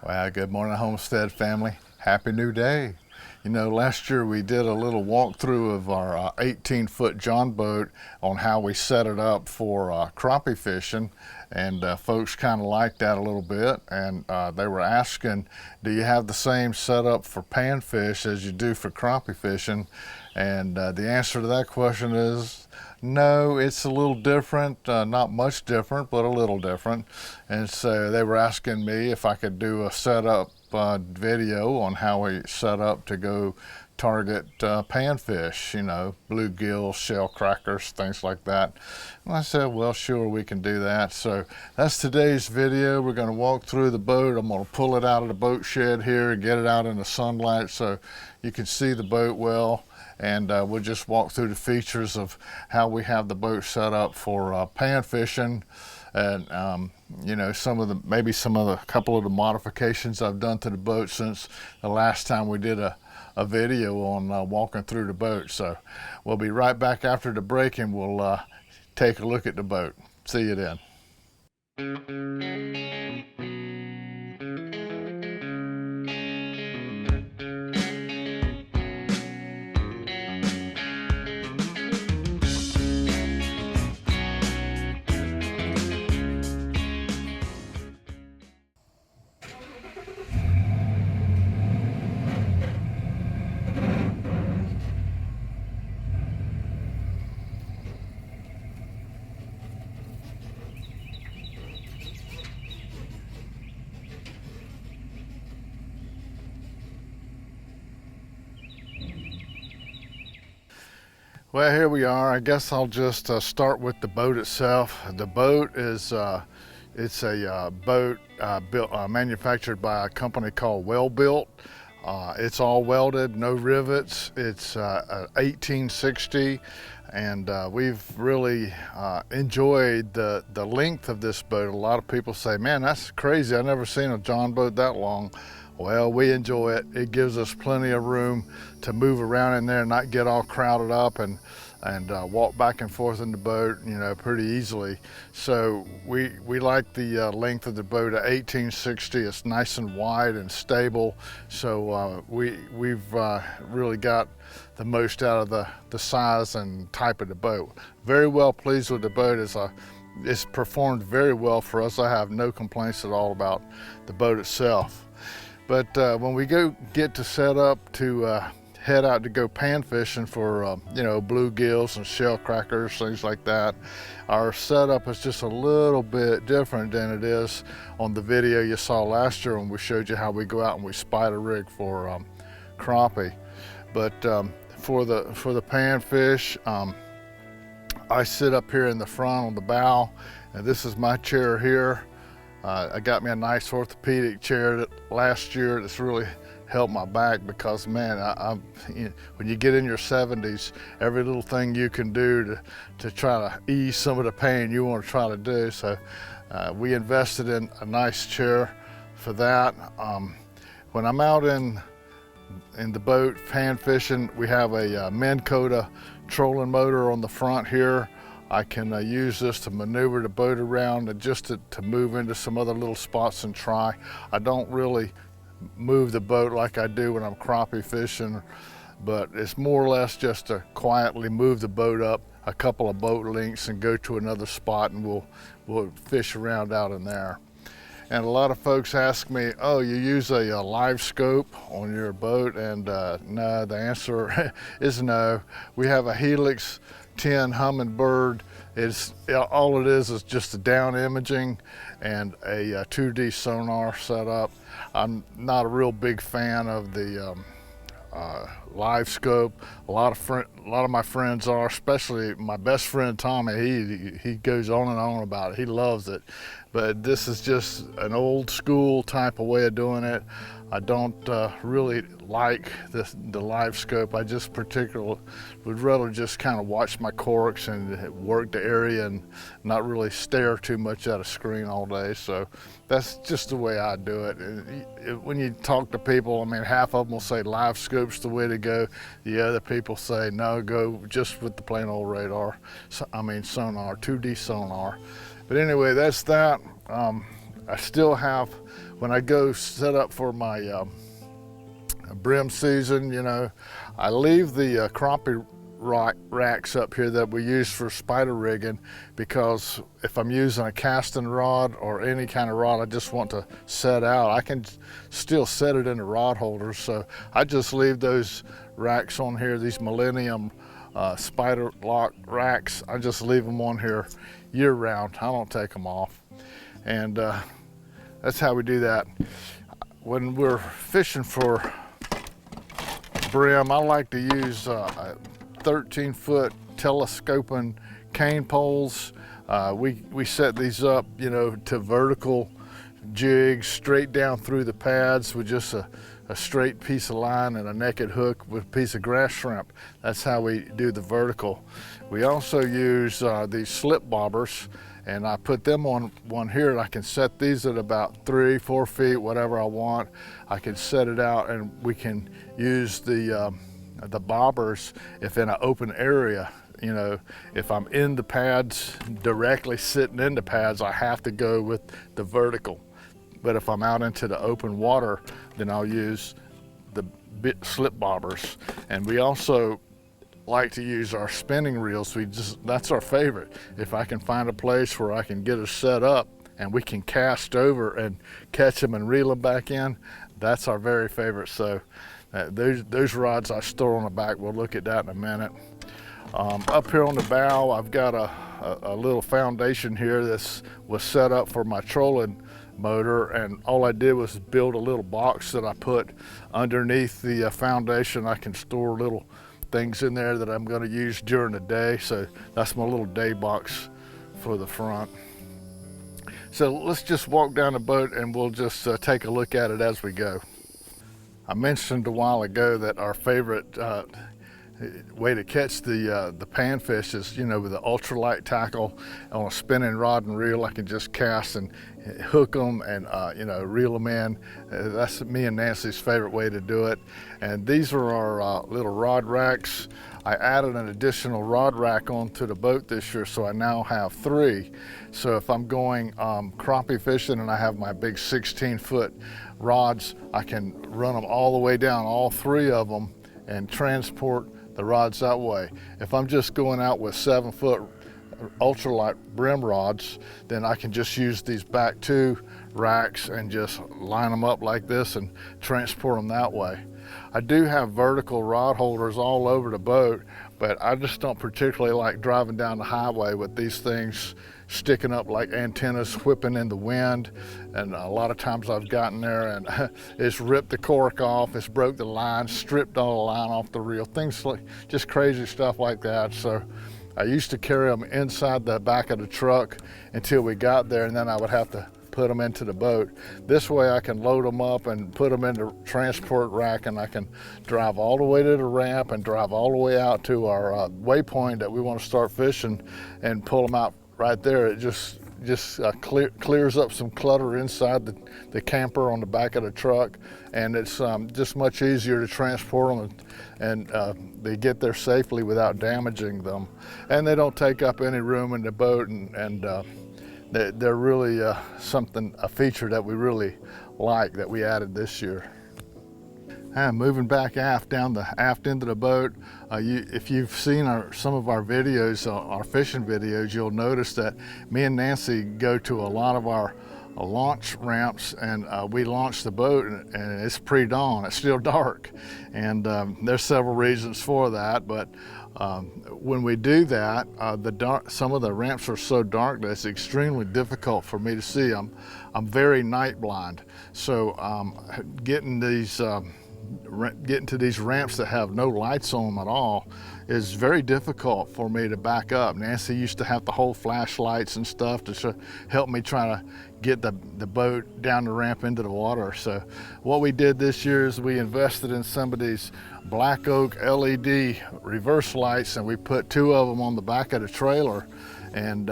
Well, good morning, Homestead family. Happy new day. You know, last year we did a little walkthrough of our 18-foot Jon boat on how we set it up for crappie fishing, and folks kind of liked that a little bit, and they were asking, do you have the same setup for panfish as you do for crappie fishing? And the answer to that question is no, it's a little different, not much different, but a little different. And so they were asking me if I could do a setup video on how we set up to go target panfish, you know, bluegills, shell crackers, things like that. And I said, well, sure, we can do that. So that's today's video. We're going to walk through the boat. I'm going to pull it out of the boat shed here and get it out in the sunlight so you can see the boat well. And we'll just walk through the features of how we have the boat set up for pan fishing, and you know, maybe some of the couple of the modifications I've done to the boat since the last time we did a video on walking through the boat. So we'll be right back after the break, and we'll take a look at the boat. See you then. Well, here we are. I guess I'll just start with the boat itself. The boat is it's a boat manufactured by a company called Well Built. It's all welded, no rivets. It's 1860, and we've really enjoyed the length of this boat. A lot of people say, man, that's crazy. I've never seen a Jon boat that long. Well, we enjoy it. It gives us plenty of room to move around in there and not get all crowded up and walk back and forth in the boat, you know, pretty easily. So we like the length of the boat at 1860. It's nice and wide and stable. So we've really got the most out of the size and type of the boat. Very well pleased with the boat. It's performed very well for us. I have no complaints at all about the boat itself. But when we get to set up to head out to go pan fishing for you know, bluegills and shell crackers, things like that, our setup is just a little bit different than it is on the video you saw last year when we showed you how we go out and we spider rig for crappie. But for the panfish, I sit up here in the front on the bow, and this is my chair here. I got me a nice orthopedic chair last year that's really helped my back, because man, when you get in your 70s, every little thing you can do to try to ease some of the pain you want to try to do. So we invested in a nice chair for that. When I'm out in the boat pan fishing, we have a Minn Kota trolling motor on the front here. I can use this to maneuver the boat around and just to move into some other little spots and try. I don't really move the boat like I do when I'm crappie fishing, but it's more or less just to quietly move the boat up a couple of boat lengths and go to another spot, and we'll fish around out in there. And a lot of folks ask me, oh, you use a live scope on your boat? And no, the answer is no. We have a Helix 10 Humminbird. All it is just a down imaging and a 2D sonar setup. I'm not a real big fan of the live scope. A lot of my friends are, especially my best friend Tommy. He goes on and on about it. He loves it. But this is just an old school type of way of doing it. I don't really like the live scope. I just particularly would rather just kind of watch my corks and work the area and not really stare too much at a screen all day. So that's just the way I do it. When you talk to people, I mean, half of them will say live scope's the way to go. The other people say, no, go just with the plain old radar. I mean, sonar, 2D sonar. But anyway, that's that. I still have when I go set up for my brim season, you know, I leave the crappie racks up here that we use for spider rigging, because if I'm using a casting rod or any kind of rod I just want to set out, I can still set it in the rod holders. So I just leave those racks on here, these Millennium Spyderlok racks. I just leave them on here year round. I don't take them off, and that's how we do that. When we're fishing for brim, I like to use 13-foot telescoping cane poles. We set these up, you know, to vertical jigs straight down through the pads with just a straight piece of line and a naked hook with a piece of grass shrimp. That's how we do the vertical. We also use these slip bobbers, and I put them on one here, and I can set these at about 3-4 feet, whatever I want. I can set it out, and we can use the bobbers if in an open area. You know, if I'm in the pads, directly sitting in the pads, I have to go with the vertical. But if I'm out into the open water, then I'll use the slip bobbers. And we also like to use our spinning reels. That's our favorite. If I can find a place where I can get us set up and we can cast over and catch them and reel them back in, that's our very favorite. So those rods I store on the back. We'll look at that in a minute. Up here on the bow, I've got a little foundation here that was set up for my trolling motor, and all I did was build a little box that I put underneath the foundation. I can store little things in there that I'm going to use during the day. So that's my little day box for the front. So let's just walk down the boat and we'll just take a look at it as we go. I mentioned a while ago that our favorite way to catch the panfish is, you know, with the ultralight tackle on a spinning rod and reel. I can just cast and hook them and you know, reel them in. That's me and Nancy's favorite way to do it. And these are our little rod racks. I added an additional rod rack onto the boat this year, so I now have 3. So if I'm going crappie fishing and I have my big 16-foot rods, I can run them all the way down, all 3 of them, and transport the rods that way. If I'm just going out with 7-foot ultralight brim rods, then I can just use these back 2 racks and just line them up like this and transport them that way. I do have vertical rod holders all over the boat, but I just don't particularly like driving down the highway with these things sticking up like antennas whipping in the wind. And a lot of times I've gotten there and it's ripped the cork off, it's broke the line, stripped all the line off the reel, things like just crazy stuff like that. So I used to carry them inside the back of the truck until we got there, and then I would have to put them into the boat. This way I can load them up and put them in the transport rack, and I can drive all the way to the ramp and drive all the way out to our waypoint that we want to start fishing and pull them out right there. It just clears up some clutter inside the camper on the back of the truck, and it's just much easier to transport them, and they get there safely without damaging them, and they don't take up any room in the boat, and they're really a feature that we really like that we added this year. Moving back aft, down the aft end of the boat, if you've seen some of our videos, our fishing videos, you'll notice that me and Nancy go to a lot of our launch ramps, and we launch the boat and it's pre-dawn, it's still dark, and there's several reasons for that, but when we do that, some of the ramps are so dark that it's extremely difficult for me to see. I'm very night blind, so getting to these ramps that have no lights on them at all is very difficult for me to back up. Nancy used to have to hold flashlights and stuff to help me try to get the boat down the ramp into the water. So what we did this year is we invested in some of these black oak LED reverse lights, and we put 2 of them on the back of the trailer, and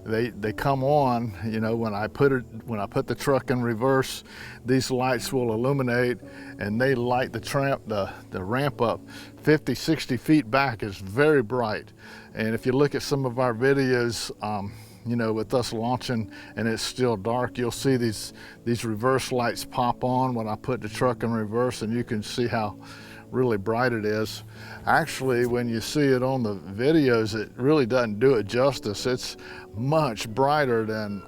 they come on, you know, when I put the truck in reverse, these lights will illuminate, and they light the ramp up 50-60 feet back. Is very bright. And if you look at some of our videos, you know, with us launching and it's still dark, you'll see these reverse lights pop on when I put the truck in reverse, and you can see how really bright it is. Actually, when you see it on the videos, it really doesn't do it justice. It's much brighter than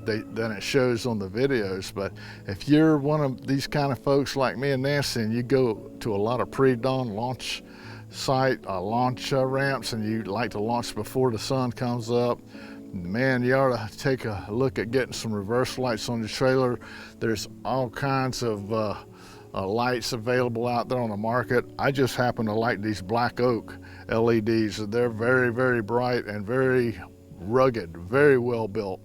it shows on the videos. But if you're one of these kind of folks like me and Nancy, and you go to a lot of pre-dawn launch site, launch ramps, and you like to launch before the sun comes up, man, you ought to take a look at getting some reverse lights on your trailer. There's all kinds of lights available out there on the market. I just happen to like these black oak LEDs. They're very, very bright and very rugged, very well built.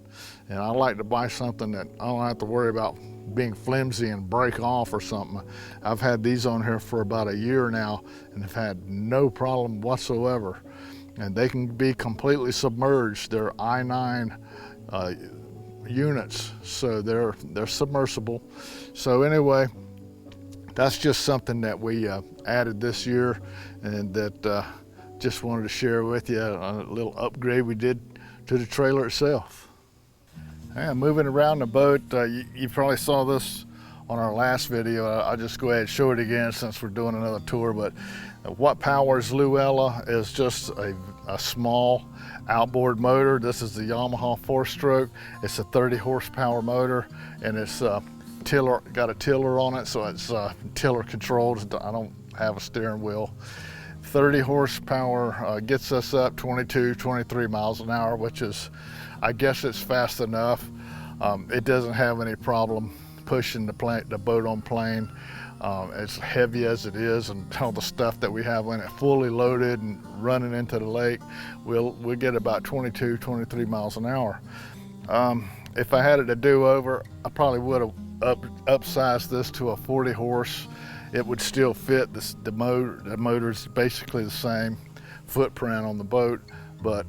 And I like to buy something that I don't have to worry about being flimsy and break off or something. I've had these on here for about a year now and have had no problem whatsoever. And they can be completely submerged. They're I9 units, so they're submersible. So anyway, that's just something that we added this year, and that just wanted to share with you a little upgrade we did to the trailer itself. And moving around the boat, you probably saw this on our last video. I'll just go ahead and show it again since we're doing another tour. But what powers Luella is just a small outboard motor. This is the Yamaha 4-stroke. It's a 30 horsepower motor, and it's got a tiller on it, so it's tiller controlled. I don't have a steering wheel. 30 horsepower gets us up 22, 23 miles an hour, which is, I guess it's fast enough. It doesn't have any problem pushing the boat on plane. As heavy as it is, and all the stuff that we have in it fully loaded and running into the lake, we'll get about 22, 23 miles an hour. If I had it to do over, I probably would have upsized this to a 40 horse. It would still fit the motor. The motor's basically the same footprint on the boat, but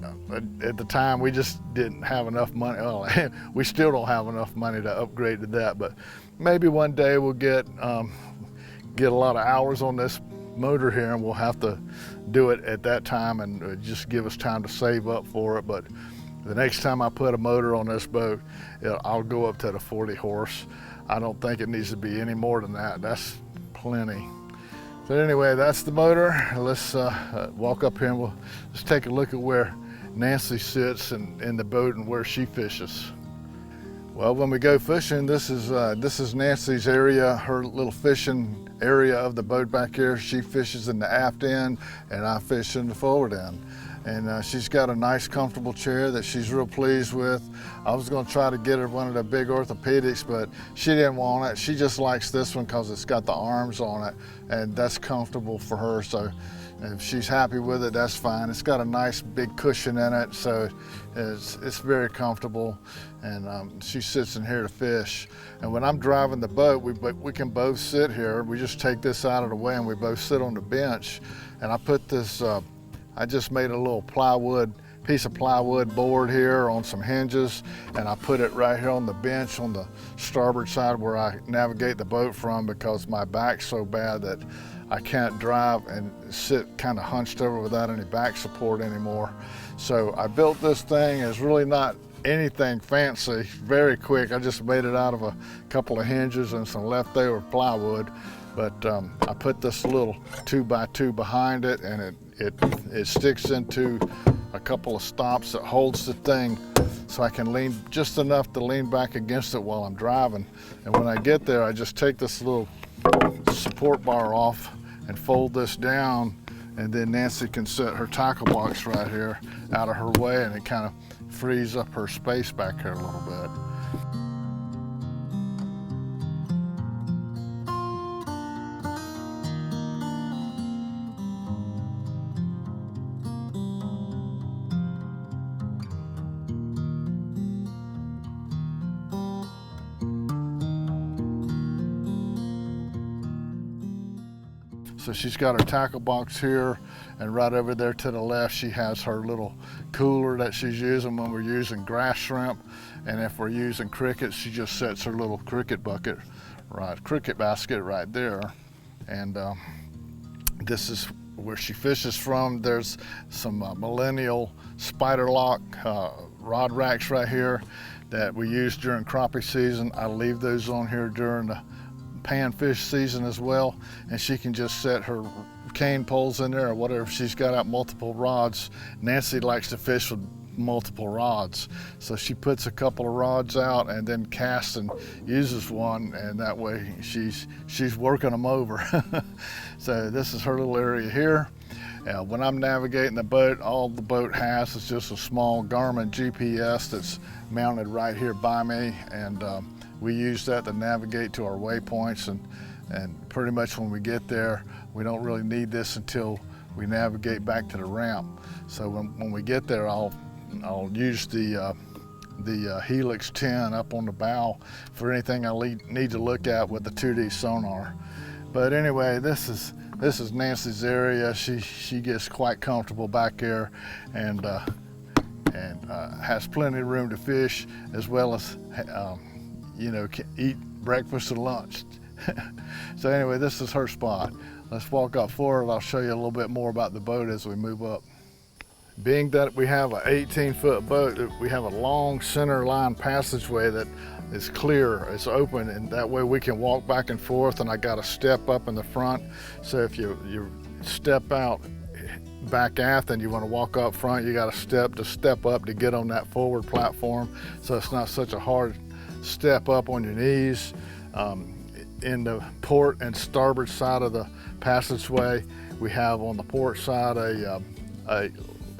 at the time we just didn't have enough money. Well, we still don't have enough money to upgrade to that, but maybe one day we'll get a lot of hours on this motor here, and we'll have to do it at that time, and just give us time to save up for it. But the next time I put a motor on this boat, I'll go up to the 40 horse. I don't think it needs to be any more than that. That's plenty. So anyway, that's the motor. Let's walk up here and we'll just take a look at where Nancy sits in the boat and where she fishes. Well, when we go fishing, this is Nancy's area, her little fishing area of the boat back here. She fishes in the aft end, and I fish in the forward end. And she's got a nice, comfortable chair that she's real pleased with. I was going to try to get her one of the big Orthopedics, but she didn't want it. She just likes this one because it's got the arms on it, and that's comfortable for her. So if she's happy with it, that's fine. It's got a nice big cushion in it, so it's very comfortable. And she sits in here to fish. And when I'm driving the boat, we can both sit here. We just take this out of the way and we both sit on the bench. And I put this, I just made a little piece of plywood board here on some hinges, and I put it right here on the bench on the starboard side where I navigate the boat from, because my back's so bad that I can't drive and sit kind of hunched over without any back support anymore. So I built this thing. It's really not anything fancy, very quick. I just made it out of a couple of hinges and some leftover plywood. But I put this little 2x2 behind it, and it sticks into a couple of stops that holds the thing, so I can lean just enough to lean back against it while I'm driving. And when I get there, I just take this little support bar off and fold this down, and then Nancy can set her tackle box right here out of her way, and it kind of frees up her space back here a little bit. So she's got her tackle box here, and right over there to the left she has her little cooler that she's using when we're using grass shrimp, and if we're using crickets, she just sets her little cricket basket right there. And this is where she fishes from. There's some Millennium Spyderlok rod racks right here that we use during crappie season. I leave those on here during the panfish season as well, and she can just set her cane poles in there or whatever. She's got out multiple rods. Nancy likes to fish with multiple rods, so she puts a couple of rods out and then casts and uses one, and that way she's working them over. So this is her little area here. When I'm navigating the boat, all the boat has is just a small Garmin GPS that's mounted right here by me, and we use that to navigate to our waypoints, and pretty much when we get there, we don't really need this until we navigate back to the ramp. So when we get there, I'll use the Helix 10 up on the bow for anything I need to look at with the 2D sonar. But anyway, this is Nancy's area. She gets quite comfortable back there, and has plenty of room to fish, as well as you know, can eat breakfast and lunch. So anyway, this is her spot. Let's walk up forward. I'll show you a little bit more about the boat as we move up. Being that we have an 18-foot boat, we have a long center line passageway that is clear, it's open, and that way we can walk back and forth, and I got a step up in the front. So if you step out back aft and you want to walk up front, you got to step up to get on that forward platform, so it's not such a hard step up on your knees. In the port and starboard side of the passageway, we have on the port side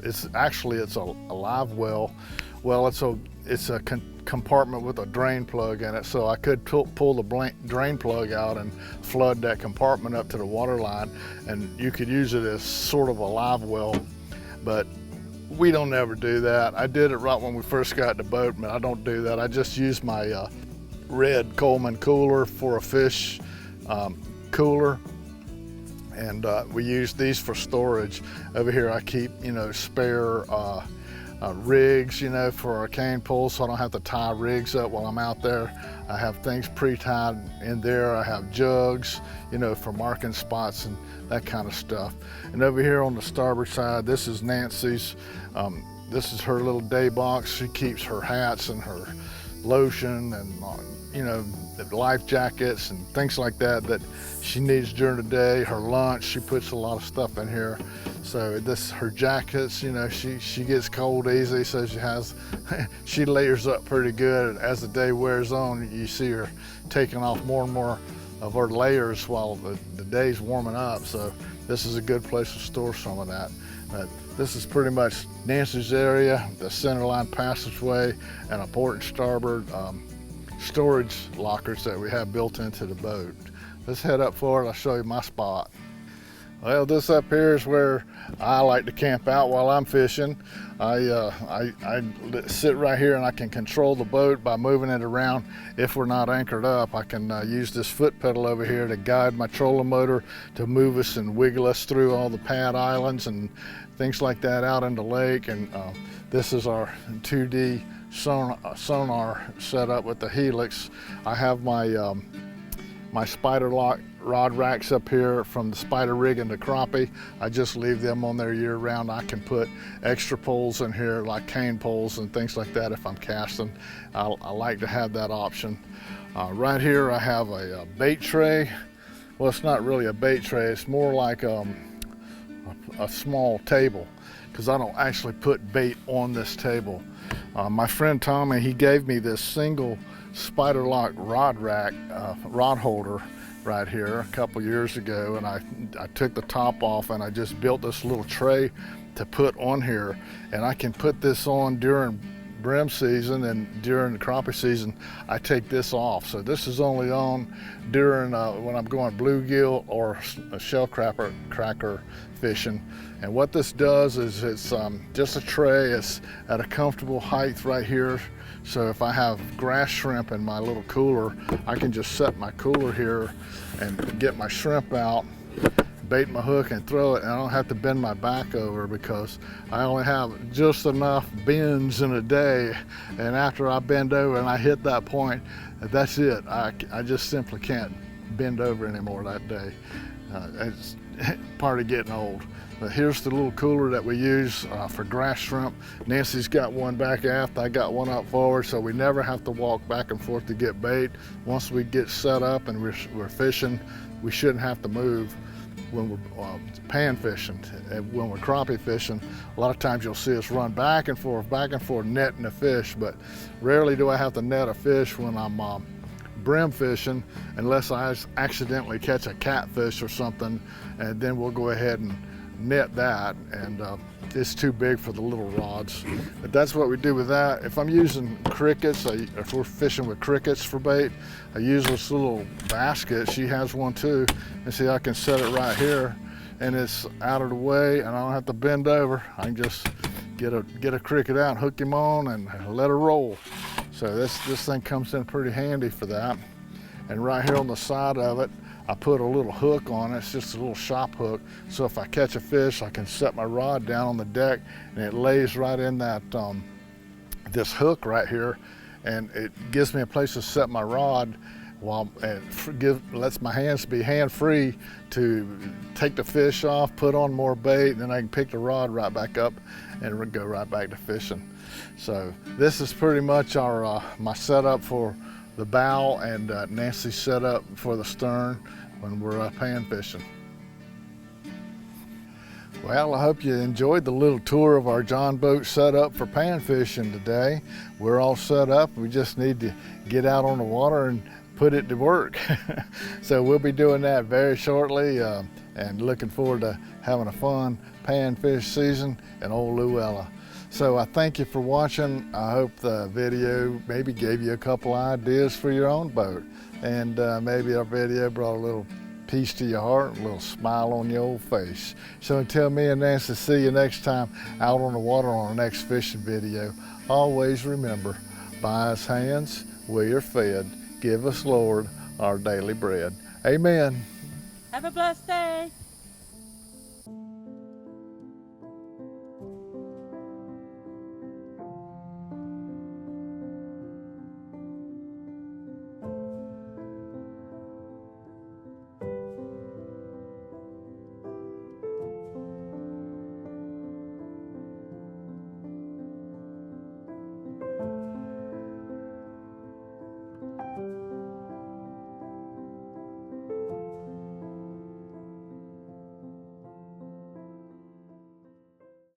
it's a live well. Well, it's a compartment with a drain plug in it, so I could pull the drain plug out and flood that compartment up to the water line, and you could use it as sort of a live well, but we don't ever do that. I did it right when we first got the boat, but I don't do that. I just use my red Coleman cooler for a fish cooler, and we use these for storage. Over here I keep, you know, spare rigs, you know, for our cane pulls, so I don't have to tie rigs up while I'm out there. I have things pre-tied in there. I have jugs, you know, for marking spots and that kind of stuff. And over here on the starboard side, this is Nancy's. This is her little day box. She keeps her hats and her lotion and, you know, life jackets and things like that that she needs during the day. Her lunch, she puts a lot of stuff in here. So her jackets, you know, she gets cold easy, so she layers up pretty good. And as the day wears on, you see her taking off more and more of her layers while the day's warming up. So this is a good place to store some of that. But this is pretty much Nancy's area, the centerline passageway, and a port and starboard storage lockers that we have built into the boat. Let's head up forward. I'll show you my spot. Well, this up here is where I like to camp out while I'm fishing. I sit right here, and I can control the boat by moving it around. If we're not anchored up, I can use this foot pedal over here to guide my trolling motor to move us and wiggle us through all the pad islands and things like that out in the lake. And this is our 2D sonar set up with the Helix. I have my my Spyderlok rod racks up here from the spider rig and the crappie. I just leave them on there year round. I can put extra poles in here like cane poles and things like that if I'm casting. I like to have that option. Right here I have a bait tray. Well, it's not really a bait tray, it's more like a small table, because I don't actually put bait on this table. My friend Tommy, he gave me this single Spyderlok rod rack, rod holder right here a couple years ago, and I took the top off and I just built this little tray to put on here, and I can put this on during brim season, and during the crappie season I take this off. So this is only on during when I'm going bluegill or shell cracker fishing. And what this does is it's just a tray. It's at a comfortable height right here. So if I have grass shrimp in my little cooler, I can just set my cooler here and get my shrimp out, bait my hook and throw it, and I don't have to bend my back over, because I only have just enough bends in a day, and after I bend over and I hit that point, that's it. I just simply can't bend over anymore that day. part of getting old. But here's the little cooler that we use for grass shrimp. Nancy's got one back aft, I got one up forward, so we never have to walk back and forth to get bait. Once we get set up and we're fishing, we shouldn't have to move when we're pan fishing. And when we're crappie fishing, a lot of times you'll see us run back and forth, netting a fish, but rarely do I have to net a fish when I'm brim fishing, unless I accidentally catch a catfish or something, and then we'll go ahead and net that, and it's too big for the little rods. But that's what we do with that. If I'm using crickets, if we're fishing with crickets for bait, I use this little basket. She has one too, and see, I can set it right here, and it's out of the way, and I don't have to bend over. I can just get a cricket out, hook him on, and let her roll. So this thing comes in pretty handy for that. And right here on the side of it, I put a little hook on it. It's just a little shop hook. So if I catch a fish, I can set my rod down on the deck, and it lays right in that this hook right here, and it gives me a place to set my rod while lets my hands be hand-free to take the fish off, put on more bait, and then I can pick the rod right back up and go right back to fishing. So this is pretty much our my setup for the bow, and Nancy's setup for the stern when we're pan fishing. Well, I hope you enjoyed the little tour of our Jon Boat setup for pan fishing today. We're all set up. We just need to get out on the water and put it to work. So we'll be doing that very shortly, and looking forward to having a fun panfish season in old Luella. So I thank you for watching. I hope the video maybe gave you a couple ideas for your own boat, and maybe our video brought a little peace to your heart, a little smile on your old face. So until me and Nancy see you next time out on the water on our next fishing video, always remember, by His hands we are fed. Give us, Lord, our daily bread. Amen. Have a blessed day.